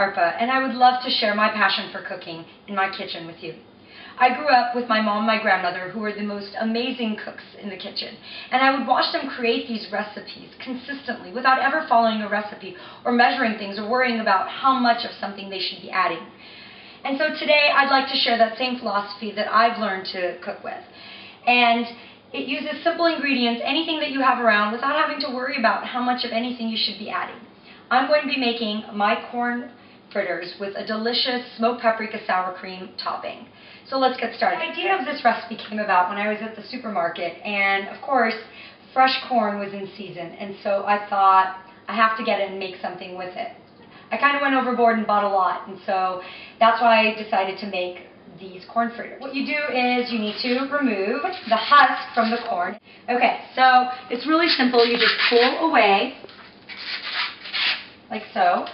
ARPA, and I would love to share my passion for cooking in my kitchen with you. I grew up with my mom and my grandmother, who were the most amazing cooks in the kitchen, and I would watch them create these recipes consistently without ever following a recipe or measuring things or worrying about how much of something they should be adding. And so today I'd like to share that same philosophy that I've learned to cook with. And it uses simple ingredients, anything that you have around, without having to worry about how much of anything you should be adding. I'm going to be making my corn fritters with a delicious smoked paprika sour cream topping. So let's get started. The idea of this recipe came about when I was at the supermarket, and of course fresh corn was in season, and so I thought I have to get it and make something with it. I kind of went overboard and bought a lot, and so that's why I decided to make these corn fritters. What you do is you need to remove the husk from the corn. Okay, so it's really simple. You just pull away like so,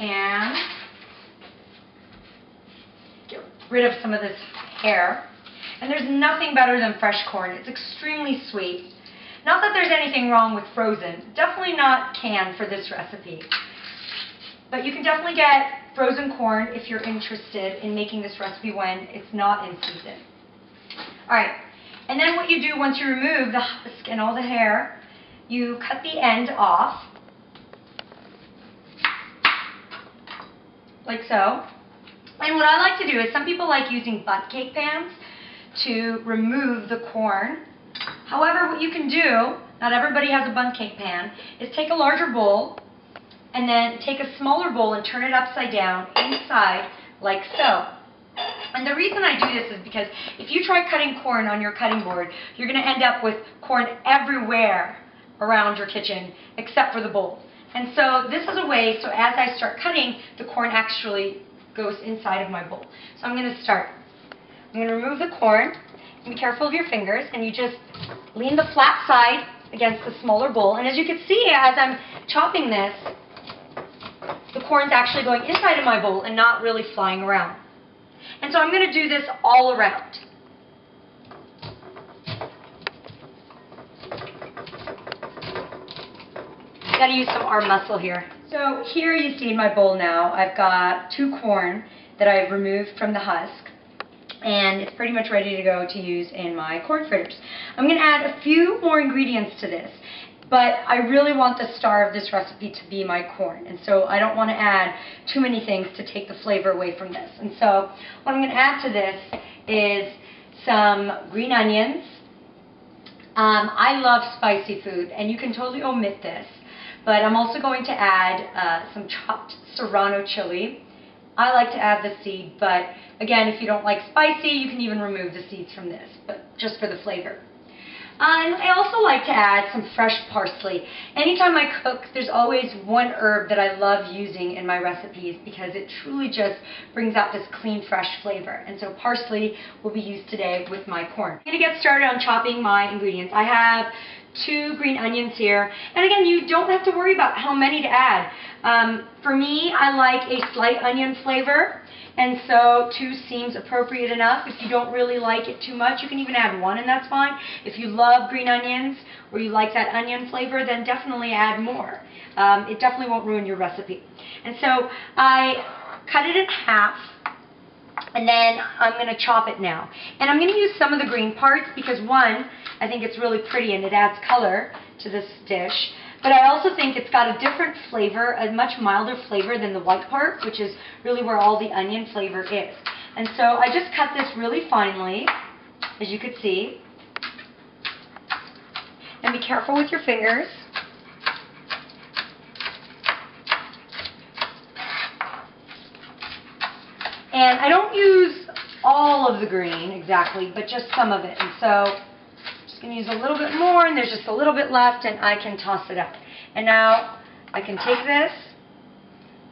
and get rid of some of this hair. And there's nothing better than fresh corn. It's extremely sweet. Not that there's anything wrong with frozen. Definitely not canned for this recipe. But you can definitely get frozen corn if you're interested in making this recipe when it's not in season. Alright, and then what you do once you remove the husk and all the hair, you cut the end off, like so. And what I like to do is, some people like using bundt cake pans to remove the corn. However, what you can do, not everybody has a bundt cake pan, is take a larger bowl and then take a smaller bowl and turn it upside down inside like so. And the reason I do this is because if you try cutting corn on your cutting board, you're going to end up with corn everywhere around your kitchen except for the bowl. And so this is a way, so as I start cutting, the corn actually goes inside of my bowl. So I'm going to start. I'm going to remove the corn. Be careful of your fingers, and you just lean the flat side against the smaller bowl. And as you can see, as I'm chopping this, the corn's actually going inside of my bowl and not really flying around. And so I'm going to do this all around. Got to use some arm muscle here. So here you see in my bowl now, I've got 2 corn that I've removed from the husk, and it's pretty much ready to go to use in my corn fritters. I'm going to add a few more ingredients to this, but I really want the star of this recipe to be my corn, and so I don't want to add too many things to take the flavor away from this. And so what I'm going to add to this is some green onions. I love spicy food, and you can totally omit this, but I'm also going to add some chopped serrano chili. I like to add the seed, but again, if you don't like spicy, you can even remove the seeds from this, but just for the flavor. And I also like to add some fresh parsley. Anytime I cook, there's always one herb that I love using in my recipes because it truly just brings out this clean, fresh flavor. And so parsley will be used today with my corn. I'm going to get started on chopping my ingredients. I have 2 green onions here. And again, you don't have to worry about how many to add. For me, I like a slight onion flavor, and so 2 seems appropriate enough. If you don't really like it too much, you can even add 1, and that's fine. If you love green onions or you like that onion flavor, then definitely add more. It definitely won't ruin your recipe. And so I cut it in half, and then I'm going to chop it now. And I'm going to use some of the green parts because, one, I think it's really pretty and it adds color to this dish. But I also think it's got a different flavor, a much milder flavor than the white part, which is really where all the onion flavor is. And so I just cut this really finely, as you could see. And be careful with your fingers. And I don't use all of the green exactly, but just some of it. And so I'm just going to use a little bit more, and there's just a little bit left, and I can toss it up. And now I can take this,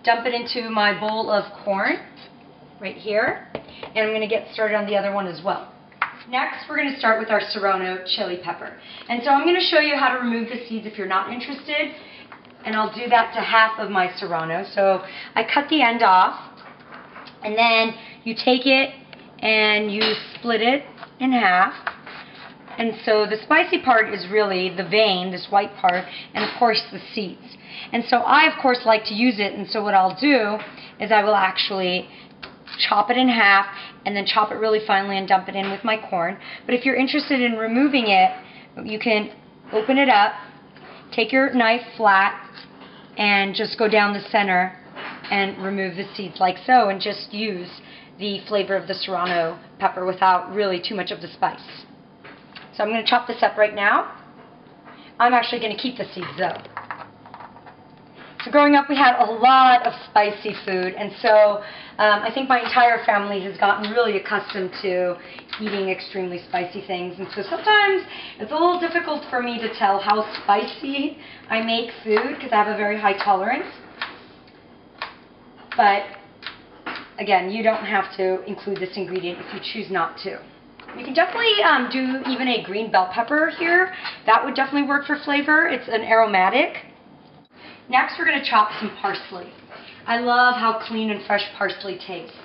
dump it into my bowl of corn right here, and I'm going to get started on the other one as well. Next, we're going to start with our serrano chili pepper. And so I'm going to show you how to remove the seeds if you're not interested, and I'll do that to half of my serrano. So I cut the end off, and then you take it and you split it in half, And so the spicy part is really the vein, this white part, and of course the seeds. And so I, of course, like to use it, and so what I'll do is I will actually chop it in half and then chop it really finely and dump it in with my corn. But if you're interested in removing it, you can open it up, take your knife flat, and just go down the center and remove the seeds like so, and just use the flavor of the serrano pepper without really too much of the spice. So I'm going to chop this up right now. I'm actually going to keep the seeds though. So growing up we had a lot of spicy food, and so I think my entire family has gotten really accustomed to eating extremely spicy things, and so sometimes it's a little difficult for me to tell how spicy I make food because I have a very high tolerance. But again, you don't have to include this ingredient if you choose not to. You can definitely do even a green bell pepper here. That would definitely work for flavor. It's an aromatic. Next, we're going to chop some parsley. I love how clean and fresh parsley tastes.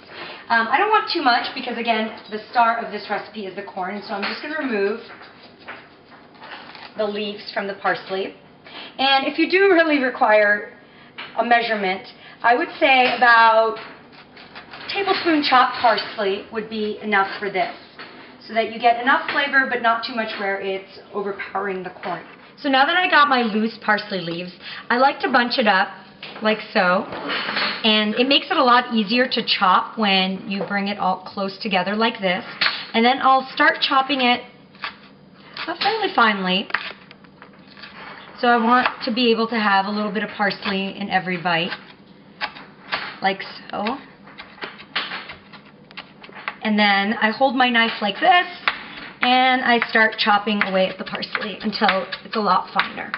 I don't want too much because, again, the star of this recipe is the corn, so I'm just going to remove the leaves from the parsley. And if you do really require a measurement, I would say about a tablespoon chopped parsley would be enough for this, so that you get enough flavor but not too much where it's overpowering the corn. So now that I got my loose parsley leaves, I like to bunch it up like so, and it makes it a lot easier to chop when you bring it all close together like this. And then I'll start chopping it fairly finely. So I want to be able to have a little bit of parsley in every bite, like so. And then I hold my knife like this, and I start chopping away at the parsley until it's a lot finer.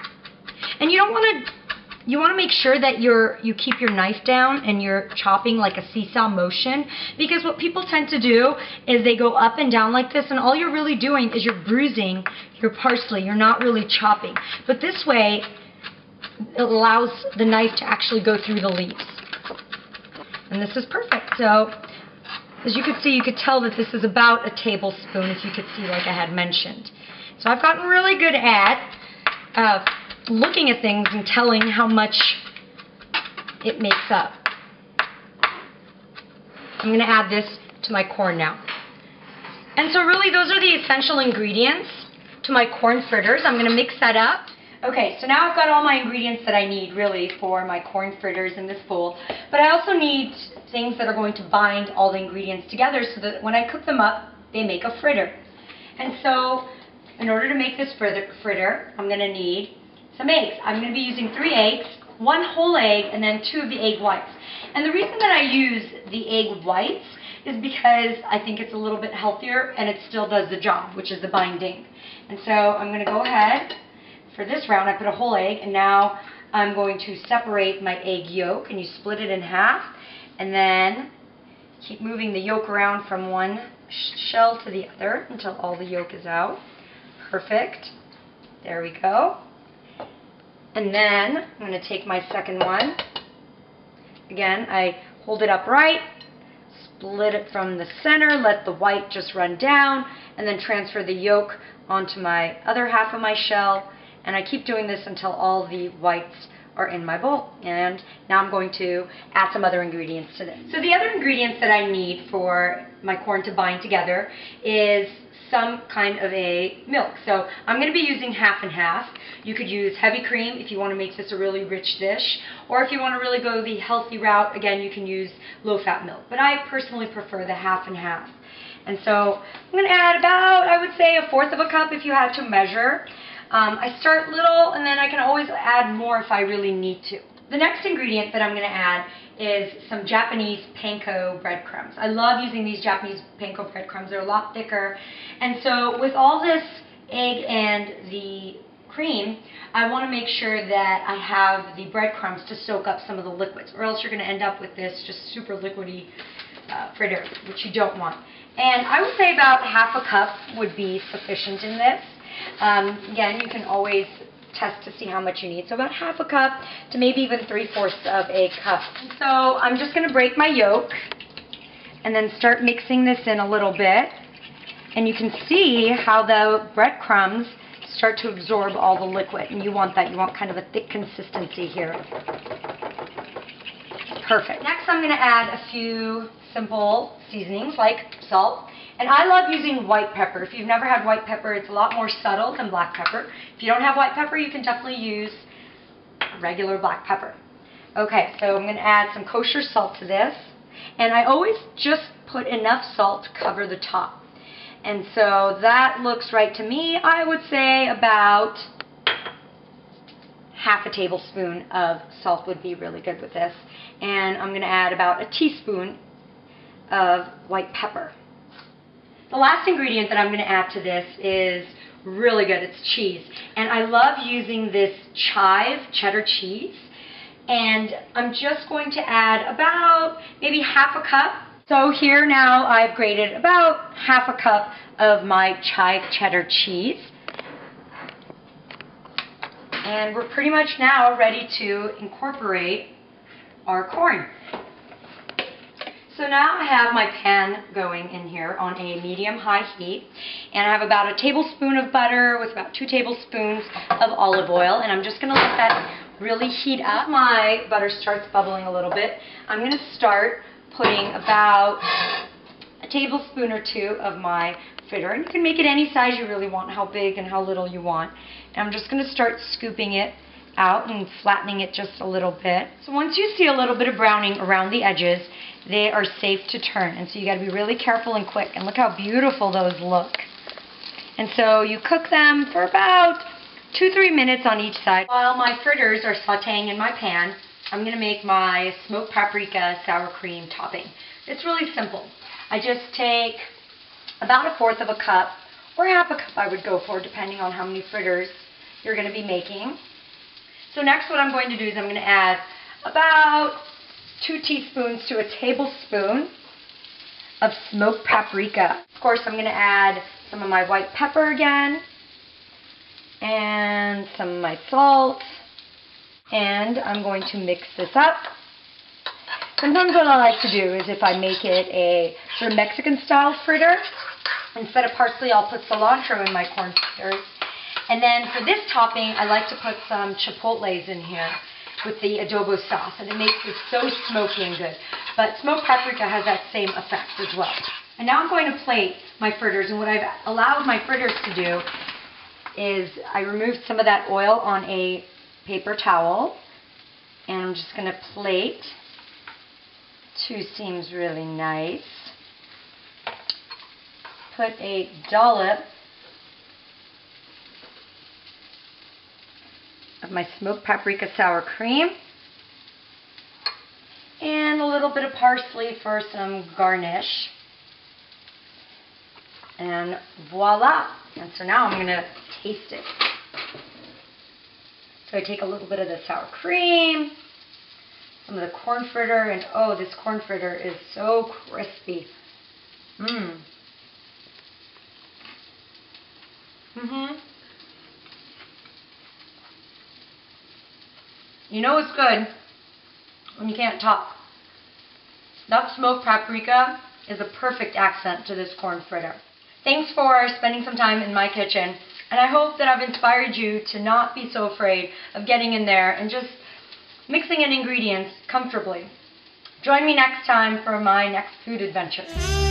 And you want to make sure that you keep your knife down and you're chopping like a seesaw motion, because what people tend to do is they go up and down like this, and all you're really doing is you're bruising your parsley. You're not really chopping. But this way, it allows the knife to actually go through the leaves. And this is perfect. So as you could see, you could tell that this is about a tablespoon, if you could see, like I had mentioned. So I've gotten really good at looking at things and telling how much it makes up. I'm going to add this to my corn now. And so really those are the essential ingredients to my corn fritters. I'm going to mix that up. Okay, so now I've got all my ingredients that I need really for my corn fritters in this bowl, but I also need things that are going to bind all the ingredients together so that when I cook them up, they make a fritter. And so in order to make this fritter, I'm going to need some eggs. I'm going to be using 3 eggs, 1 whole egg, and then 2 of the egg whites. And the reason that I use the egg whites is because I think it's a little bit healthier and it still does the job, which is the binding. And so I'm going to go ahead. For this round, I put a whole egg, and now I'm going to separate my egg yolk, and you split it in half, and then keep moving the yolk around from one shell to the other until all the yolk is out. Perfect. There we go. And then I'm going to take my second one. Again, I hold it upright, split it from the center, let the white just run down, and then transfer the yolk onto my other half of my shell. And I keep doing this until all the whites are in my bowl. And now I'm going to add some other ingredients to this. So the other ingredients that I need for my corn to bind together is some kind of a milk. So I'm going to be using half and half. You could use heavy cream if you want to make this a really rich dish. Or if you want to really go the healthy route, again, you can use low-fat milk. But I personally prefer the half and half. And so I'm going to add about, I would say, 1/4 of a cup if you had to measure. I start little, and then I can always add more if I really need to. The next ingredient that I'm going to add is some Japanese panko breadcrumbs. I love using these Japanese panko breadcrumbs. They're a lot thicker. And so with all this egg and the cream, I want to make sure that I have the breadcrumbs to soak up some of the liquids, or else you're going to end up with this just super liquidy fritter, which you don't want. And I would say about half a cup would be sufficient in this. Again, you can always test to see how much you need. So about half a cup to maybe even 3/4 of a cup. So I'm just going to break my yolk and then start mixing this in a little bit. And you can see how the breadcrumbs start to absorb all the liquid. And you want that. You want kind of a thick consistency here. Perfect. Next, I'm going to add a few simple seasonings like salt. And I love using white pepper. If you've never had white pepper, it's a lot more subtle than black pepper. If you don't have white pepper, you can definitely use regular black pepper. Okay, so I'm going to add some kosher salt to this. And I always just put enough salt to cover the top. And so that looks right to me. I would say about half a tablespoon of salt would be really good with this. And I'm going to add about a teaspoon of white pepper. The last ingredient that I'm going to add to this is really good. It's cheese. And I love using this chive cheddar cheese. And I'm just going to add about maybe half a cup. So here now I've grated about half a cup of my chive cheddar cheese. And we're pretty much now ready to incorporate our corn. So now I have my pan going in here on a medium-high heat, and I have about a tablespoon of butter with about 2 tablespoons of olive oil, and I'm just going to let that really heat up. As my butter starts bubbling a little bit, I'm going to start putting about a tablespoon or 2 of my fritter, and you can make it any size you really want, how big and how little you want. And I'm just going to start scooping it out and flattening it just a little bit. So once you see a little bit of browning around the edges, they are safe to turn. And so you got to be really careful and quick. And look how beautiful those look. And so you cook them for about 2-3 minutes on each side. While my fritters are sauteing in my pan, I'm going to make my smoked paprika sour cream topping. It's really simple. I just take about 1/4 of a cup, or half a cup I would go for, depending on how many fritters you're going to be making. So next what I'm going to do is I'm going to add about 2 teaspoons to a tablespoon of smoked paprika. Of course, I'm going to add some of my white pepper again, and some of my salt, and I'm going to mix this up. Sometimes what I like to do is if I make it a sort of Mexican style fritter, instead of parsley I'll put cilantro in my corn fritters. And then for this topping, I like to put some chipotles in here with the adobo sauce, and it makes it so smoky and good. But smoked paprika has that same effect as well. And now I'm going to plate my fritters, and what I've allowed my fritters to do is I removed some of that oil on a paper towel, and I'm just going to plate 2 seams really nice. Put a dollop of my smoked paprika sour cream, and a little bit of parsley for some garnish, and voila. And so now I'm going to taste it. So I take a little bit of the sour cream, some of the corn fritter, and oh, this corn fritter is so crispy. You know it's good when you can't talk. That smoked paprika is a perfect accent to this corn fritter. Thanks for spending some time in my kitchen, and I hope that I've inspired you to not be so afraid of getting in there and just mixing in ingredients comfortably. Join me next time for my next food adventure.